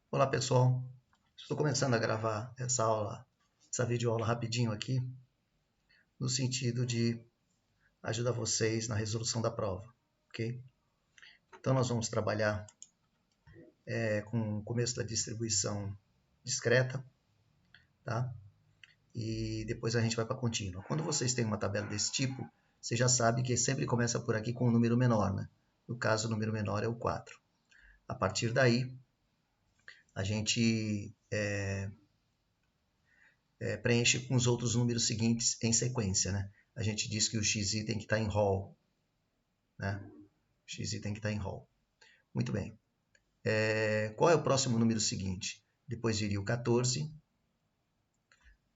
Olá pessoal, estou começando a gravar essa aula, essa videoaula rapidinho aqui, no sentido de ajudar vocês na resolução da prova, ok? Então nós vamos trabalhar com o começo da distribuição discreta, tá? E depois a gente vai para a contínua. Quando vocês têm uma tabela desse tipo, você já sabe que sempre começa por aqui com um número menor, né? No caso, o número menor é o 4. A partir daí, a gente preenche com os outros números seguintes em sequência, né? A gente diz que o xi tem que estar em roll, né? O xi tem que estar em roll. Muito bem. Qual é o próximo número seguinte? Depois viria o 14,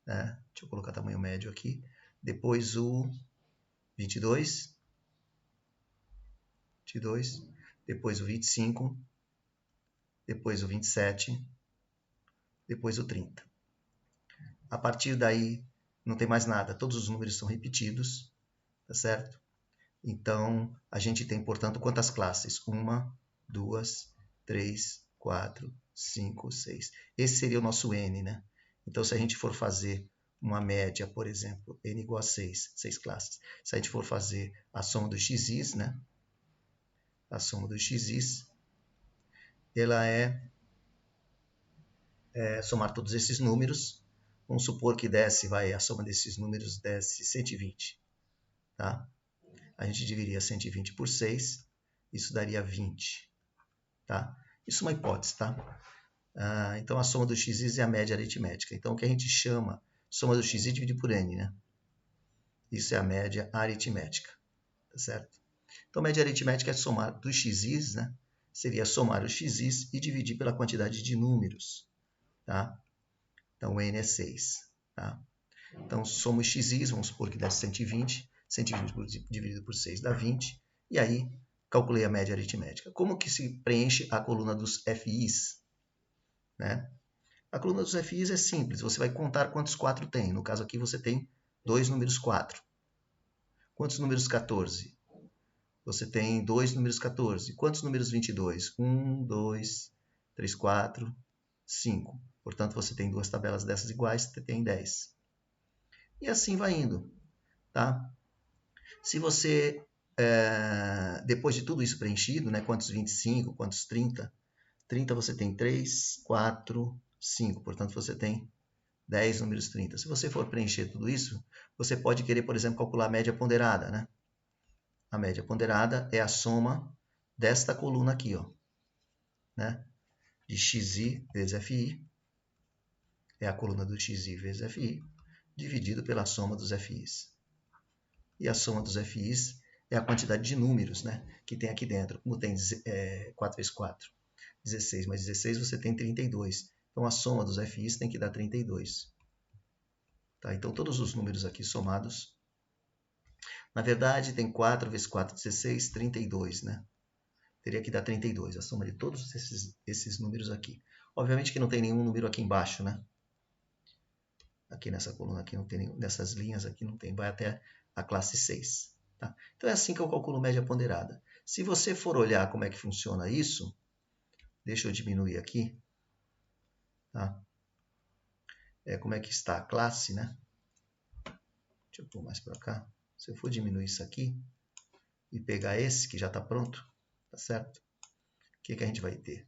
né? Deixa eu colocar tamanho médio aqui. Depois o 22, depois o 25, depois o 27, depois o 30. A partir daí, não tem mais nada. Todos os números são repetidos, tá certo? Então, a gente tem, portanto, quantas classes? 1, 2, 3, 4, 5, 6. Esse seria o nosso n, né? Então, se a gente for fazer uma média, por exemplo, n igual a 6, 6 classes. Se a gente for fazer a soma dos xis, né? A soma dos xis, ela somar todos esses números. Vamos supor que a soma desses números desse 120, tá? A gente dividiria 120 por 6, isso daria 20, tá? Isso é uma hipótese, tá? Então, a soma dos xis é a média aritmética. Então, o que a gente chama soma do xi dividido por n, né? Isso é a média aritmética, tá certo? Então, a média aritmética é somar dos xis, né? Seria somar os xis e dividir pela quantidade de números, tá? Então, n é 6, tá? Então, soma os xis, vamos supor que dá 120. 120 dividido por 6 dá 20. E aí, calculei a média aritmética. Como que se preenche a coluna dos FIs? Né? A coluna dos FIs é simples. Você vai contar quantos 4 tem. No caso aqui, você tem dois números 4. Quantos números 14? Você tem dois números 14. Quantos números 22? 1, 2, 3, 4, 5. Portanto, você tem duas tabelas dessas iguais, você tem 10. E assim vai indo, tá? Se você, depois de tudo isso preenchido, né, quantos 25, quantos 30? 30 você tem 3, 4, 5. Portanto, você tem 10 números 30. Se você for preencher tudo isso, você pode querer, por exemplo, calcular a média ponderada, né? A média ponderada é a soma desta coluna aqui, ó, né? De xi vezes fi, é a coluna do xi vezes fi, dividido pela soma dos FIs. E a soma dos FIs é a quantidade de números, né, que tem aqui dentro. Como tem 4 vezes 4, 16 mais 16, você tem 32. Então, a soma dos FIs tem que dar 32. Tá? Então, todos os números aqui somados, na verdade, tem 4 vezes 4, 16, 32, né? Teria que dar 32, a soma de todos esses números aqui. Obviamente que não tem nenhum número aqui embaixo, né? Aqui nessa coluna aqui não tem nenhum, nessas linhas aqui não tem, vai até a classe 6. Tá? Então é assim que eu calculo média ponderada. Se você for olhar como é que funciona isso, deixa eu diminuir aqui, tá? Como é que está a classe, né? Deixa eu pôr mais para cá. Se eu for diminuir isso aqui e pegar esse que já está pronto, tá certo? O que a gente vai ter?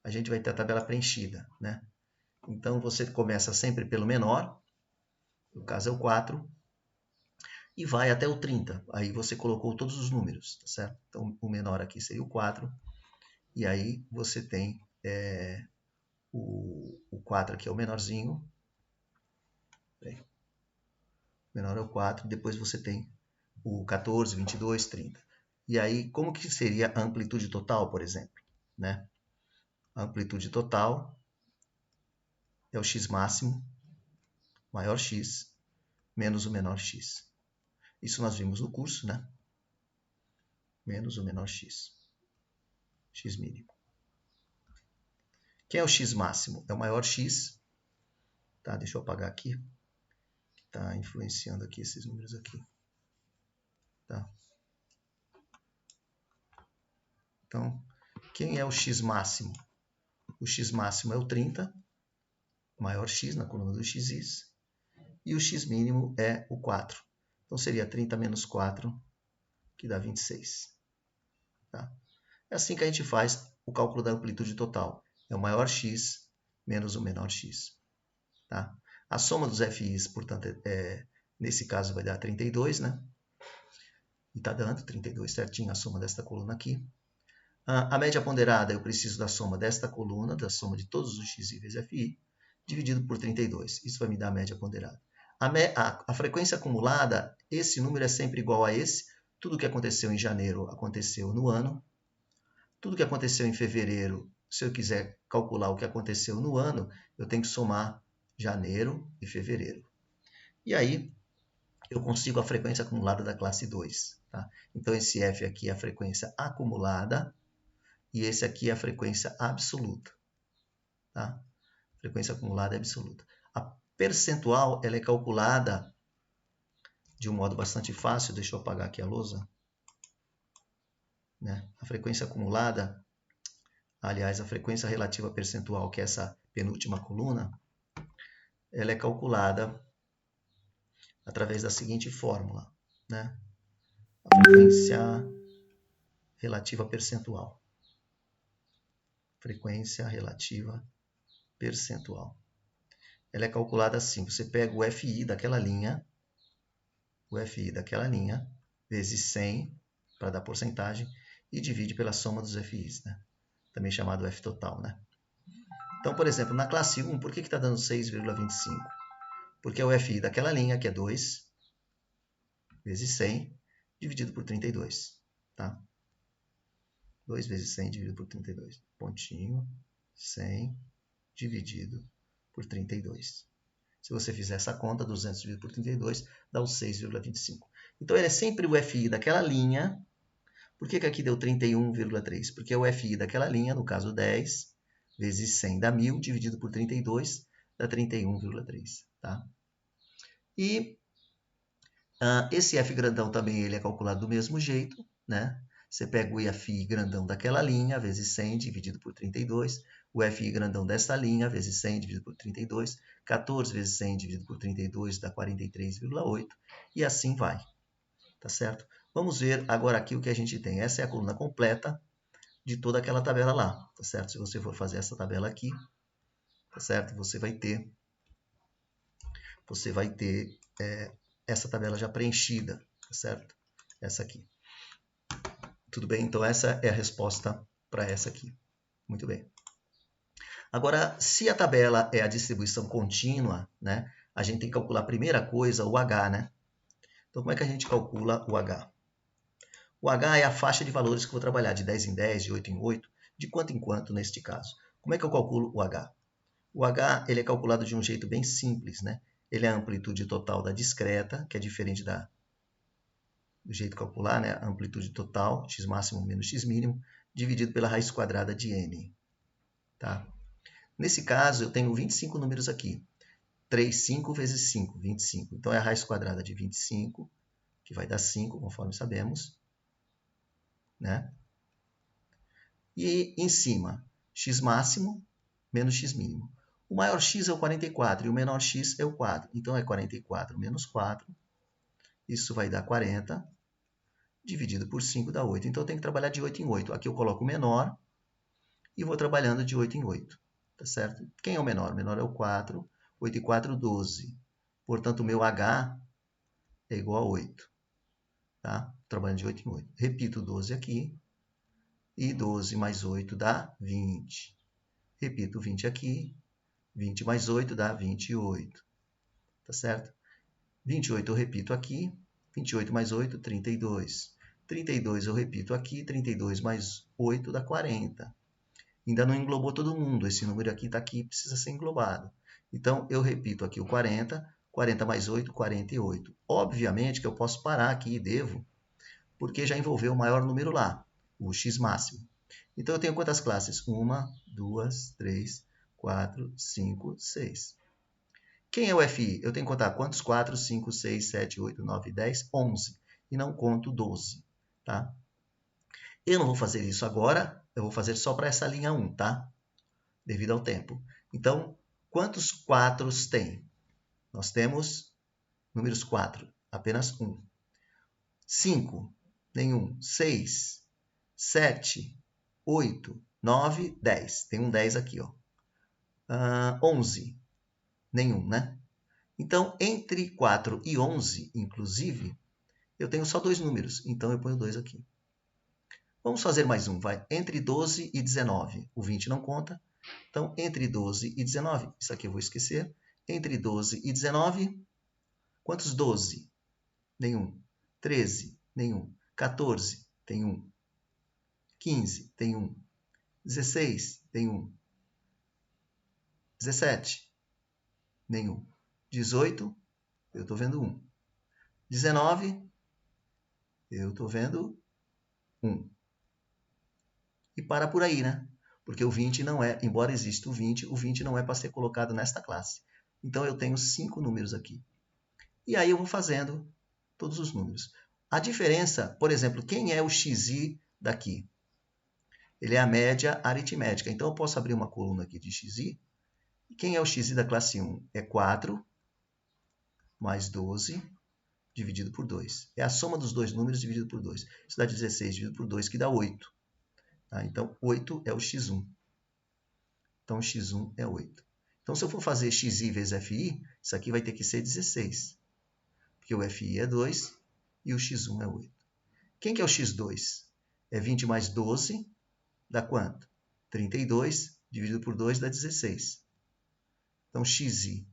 A gente vai ter a tabela preenchida, né? Então você começa sempre pelo menor, no caso é o 4, e vai até o 30. Aí você colocou todos os números, tá certo? Então o menor aqui seria o 4, e aí você tem o 4 aqui é o menorzinho. O menor é o 4, depois você tem o 14, 22, 30. E aí, como que seria a amplitude total, por exemplo? Né? A amplitude total é o x máximo, maior x, menos o menor x. Isso nós vimos no curso, né? Menos o menor x. X mínimo. Quem é o x máximo? É o maior x. Tá? Deixa eu apagar aqui. Está influenciando aqui esses números aqui. Tá? Então, quem é o x máximo? O x máximo é o 30, maior x na coluna do xis, e o x mínimo é o 4. Então, seria 30 menos 4, que dá 26. Tá? É assim que a gente faz o cálculo da amplitude total. É o maior x menos o menor x. Tá? A soma dos FIs, portanto, nesse caso vai dar 32, né? E está dando 32 certinho a soma desta coluna aqui. A média ponderada, eu preciso da soma desta coluna, da soma de todos os x vezes FI, dividido por 32. Isso vai me dar a média ponderada. A frequência acumulada, esse número é sempre igual a esse. Tudo que aconteceu em janeiro aconteceu no ano. Tudo que aconteceu em fevereiro, se eu quiser calcular o que aconteceu no ano, eu tenho que somar janeiro e fevereiro. E aí, eu consigo a frequência acumulada da classe 2. Tá? Então, esse F aqui é a frequência acumulada e esse aqui é a frequência absoluta. Tá? Frequência acumulada é absoluta. A percentual ela é calculada de um modo bastante fácil. Deixa eu apagar aqui a lousa. Né? A frequência acumulada, aliás, a frequência relativa percentual, que é essa penúltima coluna, ela é calculada através da seguinte fórmula, né? A frequência relativa percentual. Frequência relativa percentual. Ela é calculada assim, você pega o FI daquela linha, vezes 100, para dar porcentagem, e divide pela soma dos FIs, né? Também chamado F total, né? Então, por exemplo, na classe 1, por que está dando 6,25? Porque é o FI daquela linha, que é 2, vezes 100, dividido por 32. Tá? 2 vezes 100 dividido por 32. Pontinho, 100 dividido por 32. Se você fizer essa conta, 200 dividido por 32, dá o 6,25. Então, ele é sempre o FI daquela linha. Por que aqui deu 31,3? Porque é o FI daquela linha, no caso 10, vezes 100 dá 1.000, dividido por 32, dá 31,3. Tá? E esse F grandão também ele é calculado do mesmo jeito. Né? Você pega o FI grandão daquela linha, vezes 100, dividido por 32. O FI grandão dessa linha, vezes 100, dividido por 32. 14 vezes 100, dividido por 32, dá 43,8. E assim vai. Tá certo? Vamos ver agora aqui o que a gente tem. Essa é a coluna completa de toda aquela tabela lá. Tá certo? Se você for fazer essa tabela aqui, tá certo? Você vai ter essa tabela já preenchida. Tá certo? Essa aqui. Tudo bem? Então, essa é a resposta para essa aqui. Muito bem. Agora, se a tabela é a distribuição contínua, né, a gente tem que calcular a primeira coisa, o H, né? Então, como é que a gente calcula o H? O H é a faixa de valores que eu vou trabalhar, de 10 em 10, de 8 em 8, de quanto em quanto neste caso. Como é que eu calculo o H? O H ele é calculado de um jeito bem simples, né? Ele é a amplitude total da discreta, que é diferente do jeito de calcular, né? A amplitude total, x máximo menos x mínimo, dividido pela raiz quadrada de n. Tá? Nesse caso, eu tenho 25 números aqui. 3, 5 vezes 5, 25. Então, é a raiz quadrada de 25, que vai dar 5, conforme sabemos. Né? E em cima, x máximo menos x mínimo. O maior x é o 44 e o menor x é o 4. Então, é 44 menos 4. Isso vai dar 40. Dividido por 5 dá 8. Então, eu tenho que trabalhar de 8 em 8. Aqui eu coloco o menor e vou trabalhando de 8 em 8. Tá certo? Quem é o menor? O menor é o 4. 8 e 4, 12. Portanto, o meu H é igual a 8. Tá? Trabalhando de 8 em 8. Repito 12 aqui. E 12 mais 8 dá 20. Repito 20 aqui. 20 mais 8 dá 28. Tá certo? 28 eu repito aqui. 28 mais 8, 32. 32 eu repito aqui. 32 mais 8 dá 40. Ainda não englobou todo mundo. Esse número aqui está aqui, precisa ser englobado. Então, eu repito aqui o 40. 40 mais 8, 48. Obviamente que eu posso parar aqui e devo, porque já envolveu o maior número lá, o x máximo. Então, eu tenho quantas classes? 1, 2, 3, 4, 5, 6. Quem é o FI? Eu tenho que contar quantos? 4, 5, 6, 7, 8, 9, 10, 11. E não conto 12. Tá? Eu não vou fazer isso agora, eu vou fazer só para essa linha 1, tá? devido ao tempo. Então, quantos 4 tem? Nós temos números 4, apenas 1. 5, nenhum. 6, 7, 8, 9, 10. Tem um 10 aqui, ó. 11, nenhum, né? Então, entre 4 e 11, inclusive, eu tenho só 2 números. Então, eu ponho 2 aqui. Vamos fazer mais um, vai. Entre 12 e 19. O 20 não conta. Então, entre 12 e 19. Isso aqui eu vou esquecer. Entre 12 e 19. Quantos 12? Nenhum. 13? Nenhum. 14? Tem 1. 15? Tem 1. 16? Tem 1. 17? Nenhum. 18? Eu estou vendo 1. 19? Eu estou vendo 1. E para por aí, né? Porque o 20 não é, embora exista o 20 não é para ser colocado nesta classe. Então, eu tenho 5 números aqui. E aí eu vou fazendo todos os números. A diferença, por exemplo, quem é o xi daqui? Ele é a média aritmética. Então, eu posso abrir uma coluna aqui de xi. Quem é o xi da classe 1? É 4 mais 12 dividido por 2. É a soma dos dois números dividido por 2. Isso dá 16 dividido por 2, que dá 8. Tá? Então, 8 é o x1. Então, o x1 é 8. Então, se eu for fazer xi vezes fi, isso aqui vai ter que ser 16. Porque o fi é 2 e o x1 é 8. Quem que é o x2? É 20 mais 12, dá quanto? 32 dividido por 2 dá 16. Então, xi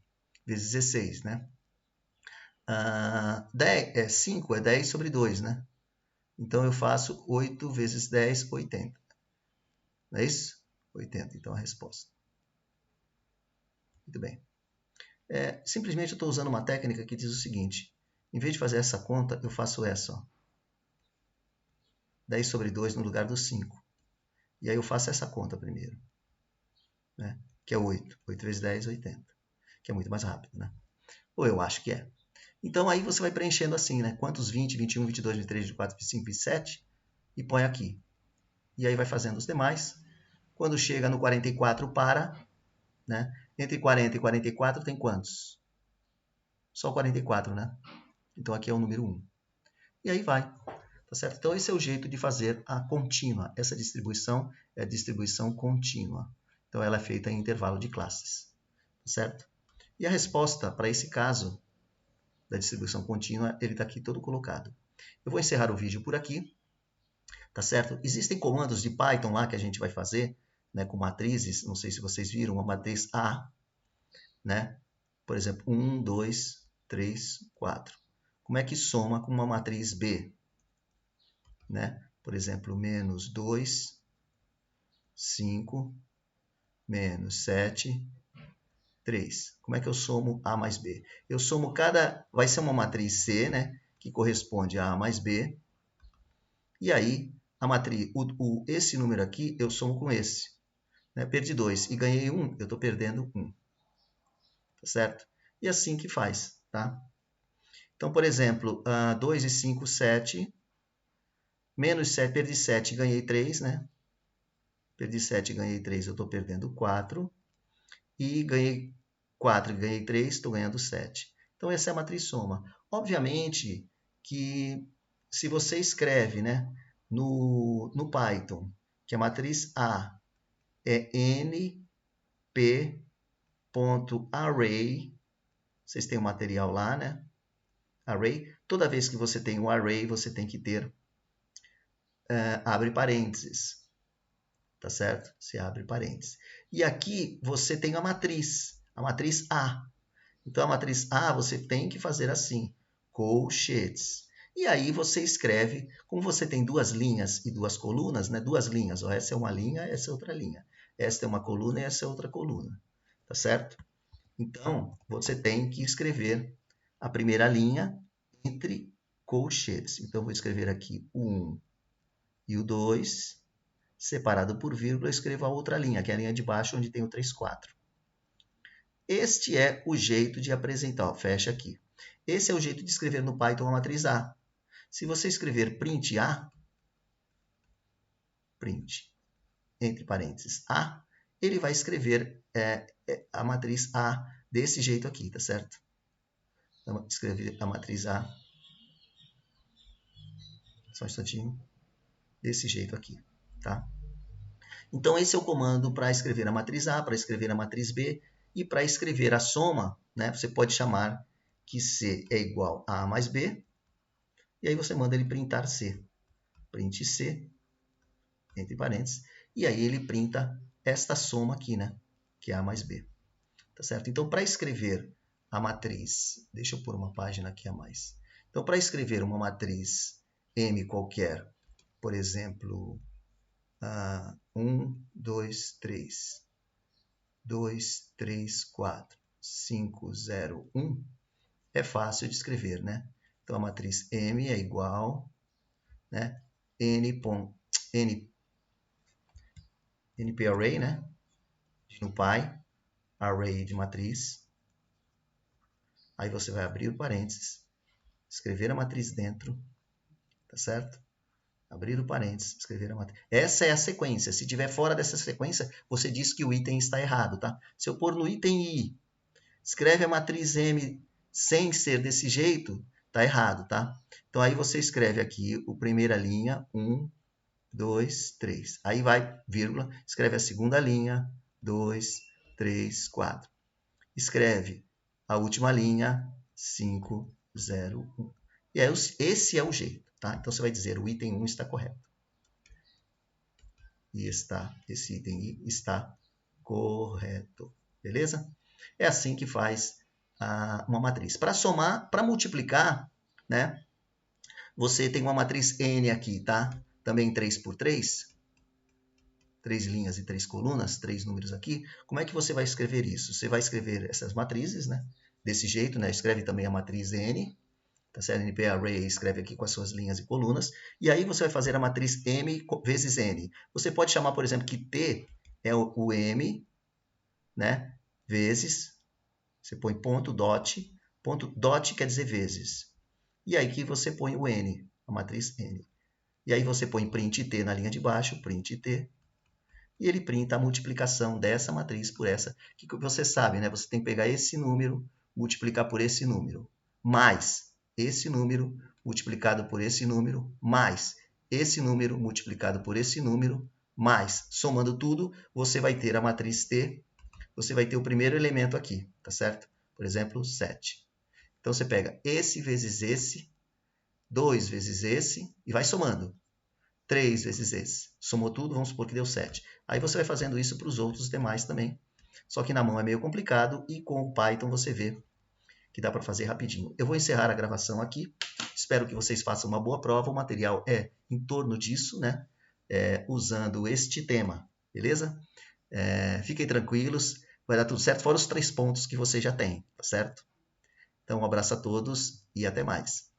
vezes 16, né? 5 é 10 sobre 2, né? Então, eu faço 8 vezes 10, 80. Não é isso? 80, então, a resposta. Muito bem. Simplesmente eu estou usando uma técnica que diz o seguinte. Em vez de fazer essa conta, eu faço essa. Ó. 10 sobre 2 no lugar do 5. E aí eu faço essa conta primeiro. Né? Que é 8. 8 vezes 10, 80. Que é muito mais rápido, né? Ou eu acho que é. Então, aí você vai preenchendo assim, né? Quantos 20, 21, 22, 23, 24, 25, 27? E põe aqui. E aí vai fazendo os demais. Quando chega no 44, para. Né? Entre 40 e 44 tem quantos? Só 44, né? Então, aqui é o número 1. E aí vai. Tá certo? Então, esse é o jeito de fazer a contínua. Essa distribuição é a distribuição contínua. Então, ela é feita em intervalo de classes. Tá certo? E a resposta para esse caso da distribuição contínua, ele está aqui todo colocado. Eu vou encerrar o vídeo por aqui. Tá certo? Existem comandos de Python lá que a gente vai fazer, né, com matrizes. Não sei se vocês viram, uma matriz A. Né? Por exemplo, 1, 2, 3, 4. Como é que soma com uma matriz B? Né? Por exemplo, menos 2, 5, menos 7, 3. Como é que eu somo A mais B? Eu somo cada... Vai ser uma matriz C, né? Que corresponde a A mais B. E aí, a matriz, esse número aqui, eu somo com esse. Né? Perdi 2 e ganhei 1, eu estou perdendo 1. Tá certo? E assim que faz, tá? Então, por exemplo, 2 e 5, 7. Menos 7, perdi 7 e ganhei 3, né? Perdi 7 e ganhei 3, eu estou perdendo 4. E ganhei 4 e ganhei 3, estou ganhando 7. Então, essa é a matriz soma. Obviamente que se você escreve, né, no Python, que a matriz A é np.array, vocês têm o material lá, né? Array. Toda vez que você tem um array, você tem que ter abre parênteses. Tá certo? Você abre parênteses. E aqui você tem a matriz A. Então, a matriz A você tem que fazer assim, colchetes. E aí você escreve, como você tem duas linhas e duas colunas, né? Duas linhas, ó, essa é uma linha, essa é outra linha. Esta é uma coluna e essa é outra coluna. Tá certo? Então, você tem que escrever a primeira linha entre colchetes. Então, vou escrever aqui o 1 e o 2, separado por vírgula, eu escrevo a outra linha, que é a linha de baixo, onde tem o 3, 4. Este é o jeito de apresentar. Ó, fecha aqui. Esse é o jeito de escrever no Python a matriz A. Se você escrever print A, print, entre parênteses, A, ele vai escrever a matriz A desse jeito aqui, tá certo? Então, escrever a matriz A, só um instantinho, desse jeito aqui, tá? Então, esse é o comando para escrever a matriz A, para escrever a matriz B e para escrever a soma, né? Você pode chamar que C é igual a A mais B, e aí você manda ele printar C. Print C, entre parênteses, e aí ele printa esta soma aqui, né? Que é A mais B. Tá certo? Então, para escrever a matriz, deixa eu pôr uma página aqui a mais. Então, para escrever uma matriz M qualquer, por exemplo, 1, 2, 3, 2, 3, 4, 5, 0, 1, é fácil de escrever, né? Então, a matriz M é igual, né? NP array, né? De NumPy, array de matriz. Aí você vai abrir o parênteses, escrever a matriz dentro, tá certo? Abrir o parênteses, escrever a matriz. Essa é a sequência. Se tiver fora dessa sequência, você diz que o item está errado, tá? Se eu pôr no item I, escreve a matriz M sem ser desse jeito, tá errado, tá? Então, aí você escreve aqui a primeira linha, 1, 2, 3. Aí vai, vírgula, escreve a segunda linha, 2, 3, 4. Escreve a última linha, 5, 0, 1. E aí, esse é o jeito, tá? Então, você vai dizer, o item 1 está correto. E esse item I está correto. Beleza? É assim que faz uma matriz. Para somar, para multiplicar, né? Você tem uma matriz N aqui, tá? Também 3 por 3. 3 linhas e 3 colunas, 3 números aqui. Como é que você vai escrever isso? Você vai escrever essas matrizes, né? Desse jeito, né? Escreve também a matriz N, tá certo? NP Array escreve aqui com as suas linhas e colunas. E aí você vai fazer a matriz M vezes N. Você pode chamar, por exemplo, que T é o M, né? Vezes, você põe ponto dot quer dizer vezes. E aí que você põe o N, a matriz N. E aí você põe print T na linha de baixo, print T, e ele printa a multiplicação dessa matriz por essa, que você sabe, né? Você tem que pegar esse número, multiplicar por esse número, mais esse número multiplicado por esse número, mais esse número multiplicado por esse número, mais, somando tudo, você vai ter a matriz T, você vai ter o primeiro elemento aqui, tá certo? Por exemplo, 7. Então, você pega esse vezes esse, 2 vezes esse, e vai somando. 3 vezes esse. Somou tudo, vamos supor que deu 7. Aí você vai fazendo isso para os outros demais também. Só que na mão é meio complicado e com o Python você vê que dá para fazer rapidinho. Eu vou encerrar a gravação aqui. Espero que vocês façam uma boa prova. O material é em torno disso, né? Usando este tema, beleza? Fiquem tranquilos, vai dar tudo certo, fora os 3 pontos que você já tem, tá certo? Então, um abraço a todos e até mais.